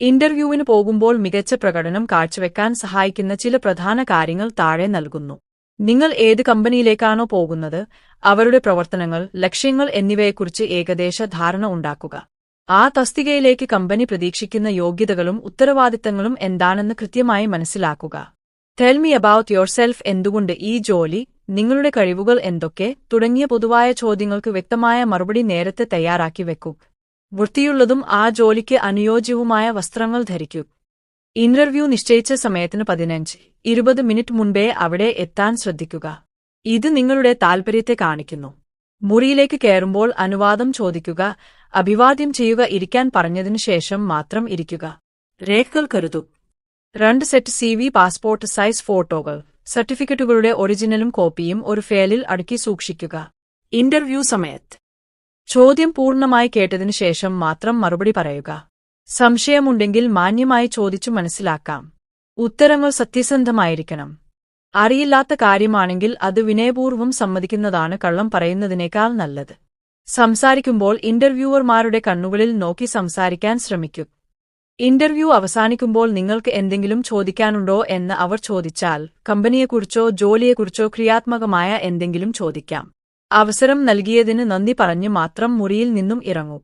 ഇന്റർവ്യൂവിന് പോകുമ്പോൾ മികച്ച പ്രകടനം കാഴ്ചവെക്കാൻ സഹായിക്കുന്ന ചില പ്രധാന കാര്യങ്ങൾ താഴെ നൽകുന്നു. നിങ്ങൾ ഏത് കമ്പനിയിലേക്കാണോ പോകുന്നത്, അവരുടെ പ്രവർത്തനങ്ങൾ, ലക്ഷ്യങ്ങൾ എന്നിവയെക്കുറിച്ച് ഏകദേശ ധാരണ ഉണ്ടാക്കുക. ആ തസ്തികയിലേക്ക് കമ്പനി പ്രതീക്ഷിക്കുന്ന യോഗ്യതകളും ഉത്തരവാദിത്തങ്ങളും എന്താണെന്ന് കൃത്യമായി മനസ്സിലാക്കുക. ടെൽ മീ അബൌട്ട് യുവർസെൽഫ്, എന്തുകൊണ്ട് ഈ ജോലി, നിങ്ങളുടെ കഴിവുകൾ എന്തൊക്കെ, തുടങ്ങിയ പൊതുവായ ചോദ്യങ്ങൾക്ക് വ്യക്തമായ മറുപടി നേരത്തെ തയ്യാറാക്കി വെക്കൂ. വൃത്തിയുള്ളതും ആ ജോലിക്ക് അനുയോജ്യവുമായ വസ്ത്രങ്ങൾ ധരിക്കൂ. ഇന്റർവ്യൂ നിശ്ചയിച്ച സമയത്തിന് 15-20 മിനിറ്റ് മുൻപേ അവിടെ എത്താൻ ശ്രദ്ധിക്കുക. ഇത് നിങ്ങളുടെ താൽപര്യത്തെ കാണിക്കുന്നു. മുറിയിലേക്ക് കയറുമ്പോൾ അനുവാദം ചോദിക്കുക. അഭിവാദ്യം ചെയ്യുക. ഇരിക്കാൻ പറഞ്ഞതിനു ശേഷം മാത്രം ഇരിക്കുക. രേഖകൾ കരുതൂ. 2 സെറ്റ് CV, പാസ്പോർട്ട് സൈസ് ഫോട്ടോകൾ, സർട്ടിഫിക്കറ്റുകളുടെ ഒറിജിനലും കോപ്പിയും ഒരു ഫയലിൽ അടുക്കി സൂക്ഷിക്കുക. ഇന്റർവ്യൂ സമയത്ത് ചോദ്യം പൂർണ്ണമായി കേട്ടതിനു ശേഷം മാത്രം മറുപടി പറയുക. സംശയമുണ്ടെങ്കിൽ മാന്യമായി ചോദിച്ചു മനസ്സിലാക്കാം. ഉത്തരങ്ങൾ സത്യസന്ധമായിരിക്കണം. അറിയില്ലാത്ത കാര്യമാണെങ്കിൽ അത് വിനയപൂർവ്വം സമ്മതിക്കുന്നതാണ് കള്ളം പറയുന്നതിനേക്കാൾ നല്ലത്. സംസാരിക്കുമ്പോൾ ഇന്റർവ്യൂവർമാരുടെ കണ്ണുകളിൽ നോക്കി സംസാരിക്കാൻ ശ്രമിക്കൂ. ഇന്റർവ്യൂ അവസാനിക്കുമ്പോൾ നിങ്ങൾക്ക് എന്തെങ്കിലും ചോദിക്കാനുണ്ടോ എന്ന് അവർ ചോദിച്ചാൽ, കമ്പനിയെക്കുറിച്ചോ ജോലിയെക്കുറിച്ചോ ക്രിയാത്മകമായ എന്തെങ്കിലും ചോദിക്കാം. അവസരം നൽകിയതിന് നന്ദി പറഞ്ഞ് മാത്രം മുറിയിൽ നിന്നും ഇറങ്ങൂ.